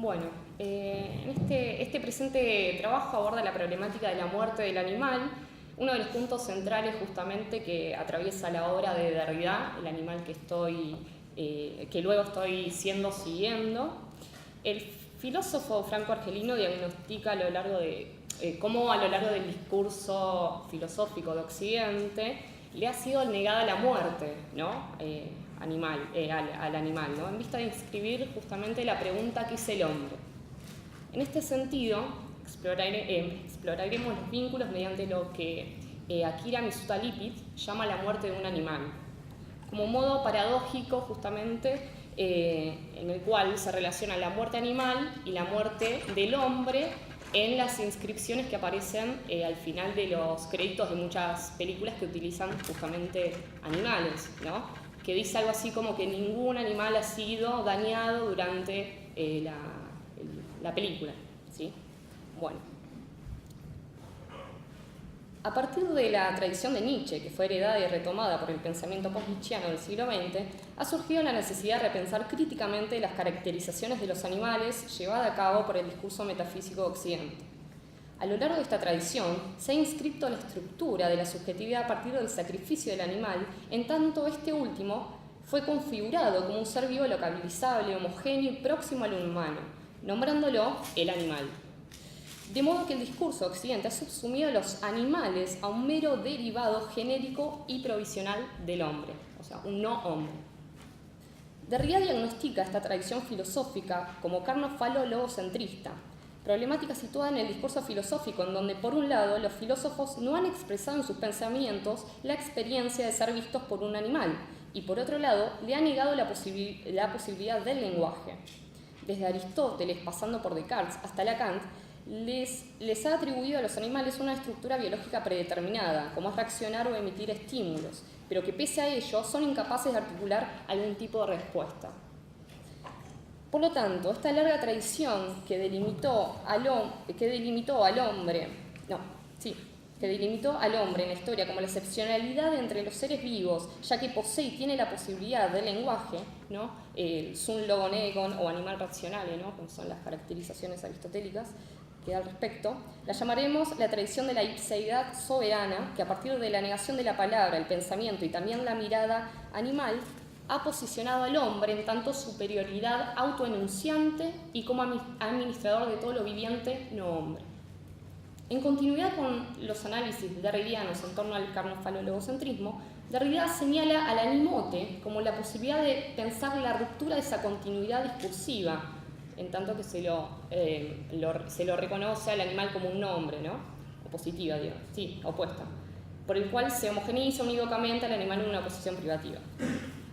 Bueno, este presente trabajo aborda la problemática de la muerte del animal, uno de los puntos centrales justamente que atraviesa la obra de Derrida, el animal que luego estoy siguiendo. El filósofo franco-argelino diagnostica cómo a lo largo del discurso filosófico de Occidente le ha sido negada la muerte, ¿no? Al animal, ¿no? En vista de inscribir justamente la pregunta ¿qué es el hombre? En este sentido, exploraremos los vínculos mediante lo que Akira Misuta Lipit llama la muerte de un animal, como modo paradójico justamente en el cual se relaciona la muerte animal y la muerte del hombre en las inscripciones que aparecen al final de los créditos de muchas películas que utilizan justamente animales, ¿no? Que dice algo así como que ningún animal ha sido dañado durante la película, ¿sí? Bueno. A partir de la tradición de Nietzsche, que fue heredada y retomada por el pensamiento post-nietzscheano del siglo XX, ha surgido la necesidad de repensar críticamente las caracterizaciones de los animales llevada a cabo por el discurso metafísico de Occidente. A lo largo de esta tradición se ha inscrito la estructura de la subjetividad a partir del sacrificio del animal, en tanto este último fue configurado como un ser vivo localizable, homogéneo y próximo al humano, nombrándolo el animal. De modo que el discurso de Occidente ha subsumido a los animales a un mero derivado genérico y provisional del hombre, o sea, un no hombre. Derrida diagnostica esta tradición filosófica como carno-falo-logocentrista, problemática situada en el discurso filosófico, en donde, por un lado, los filósofos no han expresado en sus pensamientos la experiencia de ser vistos por un animal, y por otro lado, le ha negado la posibilidad del lenguaje. Desde Aristóteles, pasando por Descartes hasta Lacan, les ha atribuido a los animales una estructura biológica predeterminada, como es reaccionar o emitir estímulos, pero que pese a ello son incapaces de articular algún tipo de respuesta. Por lo tanto, esta larga tradición que delimitó al hombre en la historia como la excepcionalidad entre los seres vivos, ya que posee y tiene la posibilidad del lenguaje, ¿no? El sun logonegon o animal racionale, ¿no? Como son las caracterizaciones aristotélicas que da al respecto, la llamaremos la tradición de la ipseidad soberana, que a partir de la negación de la palabra, el pensamiento y también la mirada animal, ha posicionado al hombre en tanto superioridad autoenunciante y como administrador de todo lo viviente, no hombre. En continuidad con los análisis derridianos en torno al carno-falo-logocentrismo, Derrida señala al animote como la posibilidad de pensar la ruptura de esa continuidad discursiva, en tanto que se lo reconoce al animal como un nombre, ¿no? Opositiva, digo, sí, opuesta, por el cual se homogeneiza unívocamente al animal en una posición privativa.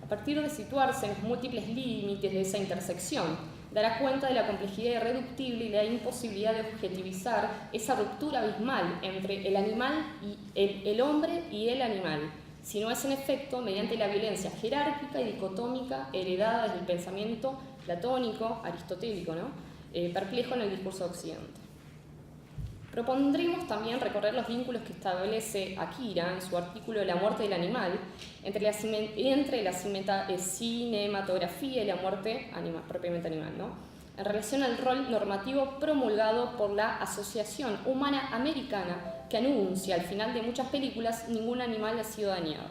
A partir de situarse en los múltiples límites de esa intersección, dará cuenta de la complejidad irreductible y la imposibilidad de objetivizar esa ruptura abismal entre el animal y el hombre y el animal, sino es en efecto mediante la violencia jerárquica y dicotómica heredada desde el pensamiento platónico, aristotélico, ¿no? Perplejo en el discurso de Occidente. Propondremos también recorrer los vínculos que establece Akira en su artículo La muerte del animal entre la cinematografía y la muerte propiamente animal, ¿no? En relación al rol normativo promulgado por la Asociación Humana Americana, que anuncia al final de muchas películas ningún animal ha sido dañado,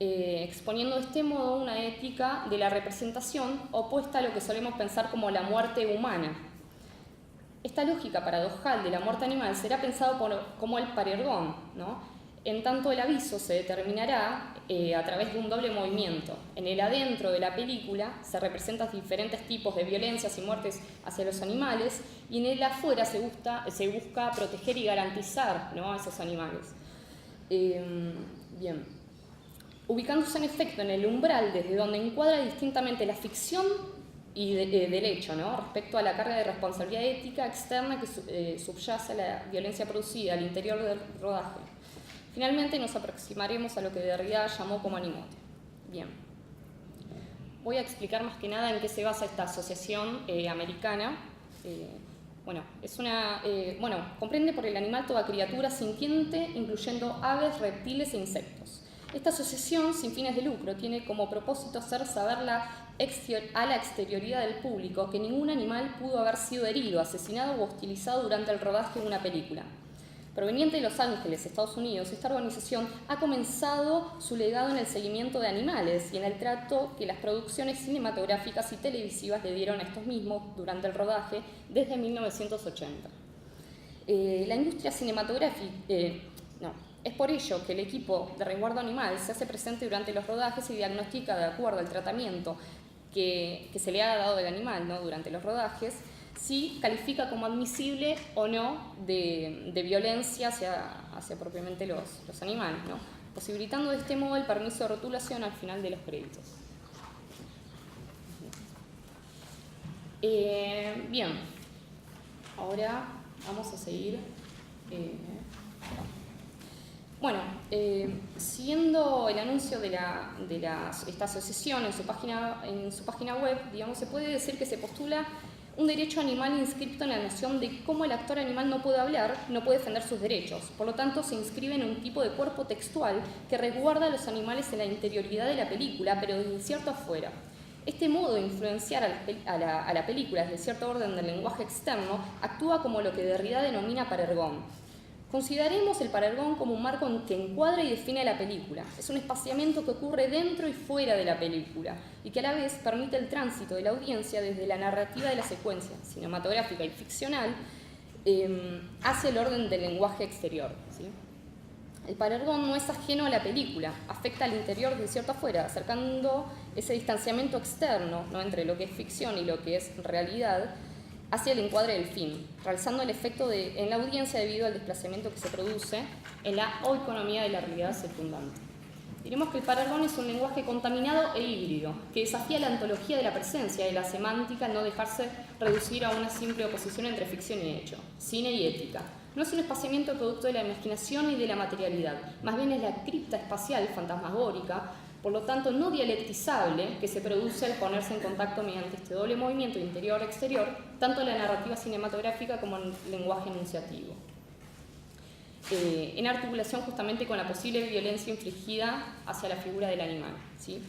exponiendo de este modo una ética de la representación opuesta a lo que solemos pensar como la muerte humana. Esta lógica paradojal de la muerte animal será pensado como el parergón, ¿no? En tanto el aviso se determinará a través de un doble movimiento. En el adentro de la película se representan diferentes tipos de violencias y muertes hacia los animales, y en el afuera se busca proteger y garantizar, ¿no?, a esos animales. Bien. Ubicándose en efecto en el umbral desde donde encuadra distintamente la ficción y del hecho, ¿no?, respecto a la carga de responsabilidad ética externa que subyace a la violencia producida al interior del rodaje. Finalmente nos aproximaremos a lo que Derrida llamó como animote. Bien. Voy a explicar más que nada en qué se basa esta asociación americana. Comprende por el animal toda criatura sintiente, incluyendo aves, reptiles e insectos. Esta asociación sin fines de lucro tiene como propósito hacer saber la a la exterioridad del público que ningún animal pudo haber sido herido, asesinado o hostilizado durante el rodaje de una película. Proveniente de Los Ángeles, Estados Unidos, esta organización ha comenzado su legado en el seguimiento de animales y en el trato que las producciones cinematográficas y televisivas le dieron a estos mismos durante el rodaje desde 1980. La industria cinematográfica... Es por ello que el equipo de resguardo animal se hace presente durante los rodajes y diagnostica de acuerdo al tratamiento que se le ha dado al animal, ¿no?, durante los rodajes, si califica como admisible o no de violencia hacia propiamente los animales, ¿no?, posibilitando de este modo el permiso de rotulación al final de los créditos. Bien, ahora vamos a seguir. Siguiendo el anuncio de esta asociación en su página web, digamos, se puede decir que se postula un derecho animal inscripto en la noción de cómo el actor animal no puede hablar, no puede defender sus derechos. Por lo tanto, se inscribe en un tipo de cuerpo textual que resguarda a los animales en la interioridad de la película, pero desde cierto afuera. Este modo de influenciar a la película desde cierto orden del lenguaje externo actúa como lo que Derrida denomina parergón. Consideremos el parergón como un marco que encuadra y define la película. Es un espaciamiento que ocurre dentro y fuera de la película y que a la vez permite el tránsito de la audiencia desde la narrativa de la secuencia cinematográfica y ficcional hacia el orden del lenguaje exterior, ¿sí? El parergón no es ajeno a la película, afecta al interior de cierto afuera, acercando ese distanciamiento externo, ¿no?, entre lo que es ficción y lo que es realidad, hacia el encuadre del film, realzando el efecto en la audiencia debido al desplazamiento que se produce en la oikonomía de la realidad circundante. Diremos que el parergón es un lenguaje contaminado e híbrido, que desafía la ontología de la presencia y la semántica al no dejarse reducir a una simple oposición entre ficción y hecho, cine y ética. No es un espaciamiento producto de la imaginación y de la materialidad, más bien es la cripta espacial fantasmagórica, por lo tanto no dialectizable, que se produce al ponerse en contacto mediante este doble movimiento interior-exterior, tanto en la narrativa cinematográfica como en el lenguaje enunciativo. En articulación justamente con la posible violencia infligida hacia la figura del animal, ¿sí?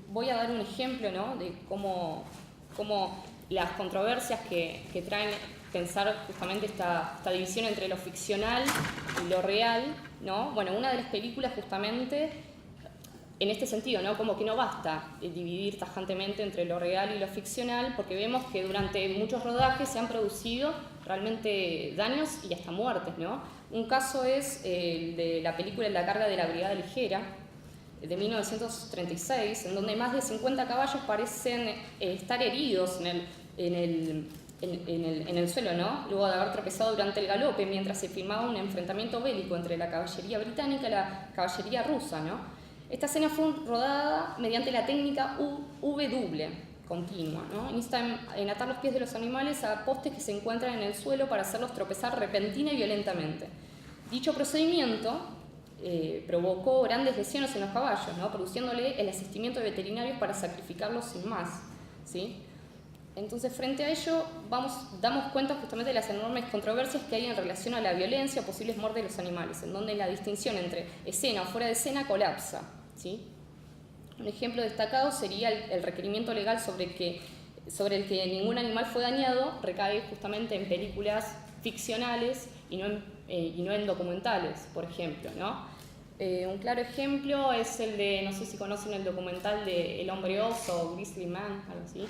Voy a dar un ejemplo, ¿no?, de cómo las controversias que traen pensar justamente esta división entre lo ficcional y lo real, ¿no? Una de las películas justamente en este sentido, ¿no?, como que no basta dividir tajantemente entre lo real y lo ficcional, porque vemos que durante muchos rodajes se han producido realmente daños y hasta muertes, ¿no? Un caso es el de la película La carga de la brigada ligera, de 1936, en donde más de 50 caballos parecen estar heridos en el suelo, ¿no?, luego de haber tropezado durante el galope, mientras se filmaba un enfrentamiento bélico entre la caballería británica y la caballería rusa, ¿no? Esta escena fue rodada mediante la técnica V continua, ¿no? Insta en atar los pies de los animales a postes que se encuentran en el suelo para hacerlos tropezar repentina y violentamente. Dicho procedimiento provocó grandes lesiones en los caballos, ¿no?, produciéndole el asistimiento de veterinarios para sacrificarlos sin más, ¿sí? Entonces, frente a ello, damos cuenta justamente de las enormes controversias que hay en relación a la violencia o posibles muertes de los animales, en donde la distinción entre escena o fuera de escena colapsa, ¿sí? Un ejemplo destacado sería el requerimiento legal sobre el que ningún animal fue dañado, recae justamente en películas ficcionales y no en documentales, por ejemplo, ¿no? Un claro ejemplo es el de, no sé si conocen el documental de El hombre oso o Grizzly Man, algo así,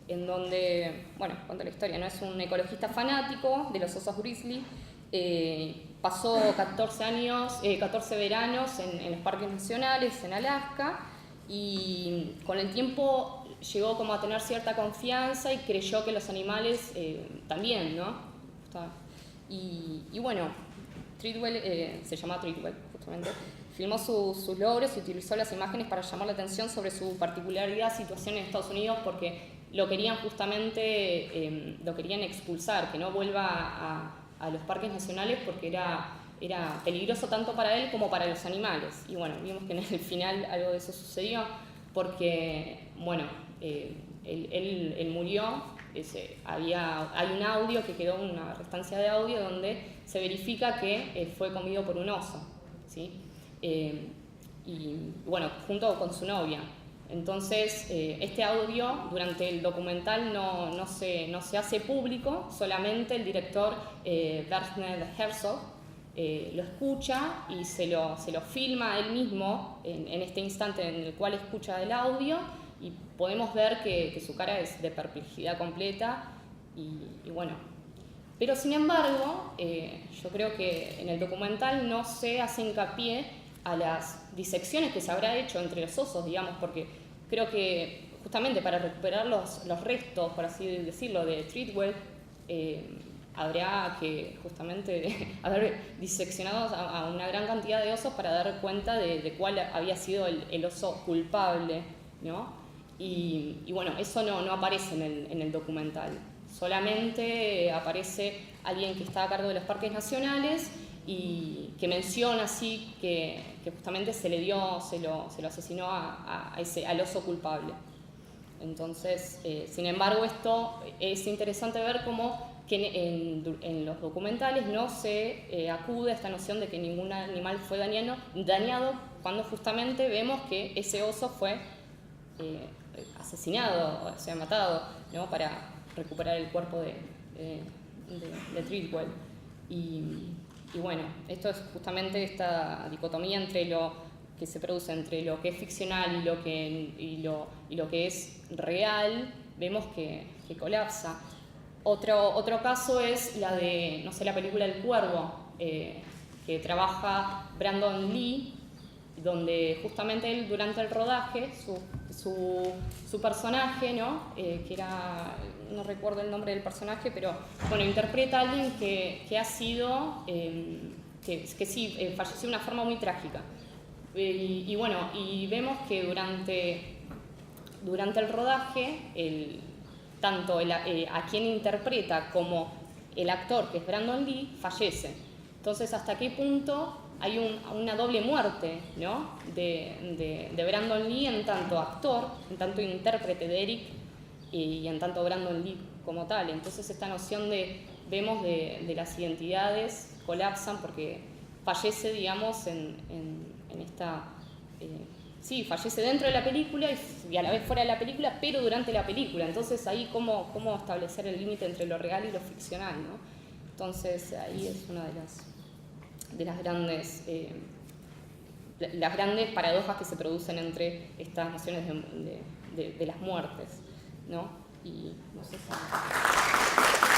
en donde, cuenta la historia, ¿no? Es un ecologista fanático de los osos grizzly, pasó 14 veranos en los parques nacionales en Alaska y con el tiempo llegó como a tener cierta confianza y creyó que los animales también, ¿no? Treadwell, se llama Treadwell justamente, filmó sus logros y utilizó las imágenes para llamar la atención sobre su particularidad situación en Estados Unidos, porque lo querían justamente, lo querían expulsar, que no vuelva a los parques nacionales porque era peligroso tanto para él como para los animales. Y vimos que en el final algo de eso sucedió porque, él murió. Hay un audio que quedó, una restancia de audio donde se verifica que fue comido por un oso, ¿sí? y bueno, junto con su novia. Entonces, este audio durante el documental no se hace público, solamente el director Werner Herzog lo escucha y se lo filma a él mismo en este instante en el cual escucha el audio, y podemos ver que su cara es de perplejidad completa y bueno. Pero sin embargo, yo creo que en el documental no se hace hincapié a las disecciones que se habrá hecho entre los osos, digamos, porque creo que justamente para recuperar los restos, por así decirlo, de Treadwell, habrá que justamente haber diseccionado a una gran cantidad de osos para dar cuenta de cuál había sido el oso culpable, ¿no? Y bueno, eso no aparece en el documental. Solamente aparece alguien que está a cargo de los parques nacionales y que menciona así que justamente se lo asesinó al oso culpable. Entonces, sin embargo, esto es interesante ver cómo que en los documentales no se acude a esta noción de que ningún animal fue dañado cuando justamente vemos que ese oso fue asesinado, o sea, matado, ¿no? Para recuperar el cuerpo de Treadwell. Y bueno, esto es justamente esta dicotomía entre lo que se produce entre lo que es ficcional y lo que es real, vemos que colapsa. Otro caso es la de, no sé, la película El Cuervo, que trabaja Brandon Lee, donde justamente él durante el rodaje, su personaje, ¿no? Que era, no recuerdo el nombre del personaje, pero bueno, interpreta a alguien que ha sido, que sí, falleció de una forma muy trágica. Y bueno, y vemos que durante el rodaje, tanto a quien interpreta como el actor, que es Brandon Lee, fallece. Entonces, ¿hasta qué punto hay una doble muerte, ¿no? de Brandon Lee en tanto actor, en tanto intérprete de Eric y en tanto Brandon Lee como tal? Entonces, esta noción vemos de las identidades colapsan porque fallece, digamos, en esta... sí, fallece dentro de la película y a la vez fuera de la película, pero durante la película. Entonces, ahí cómo establecer el límite entre lo real y lo ficcional, ¿no? Entonces, ahí es una de las grandes paradojas que se producen entre estas nociones de las muertes, ¿no? Y no sé si...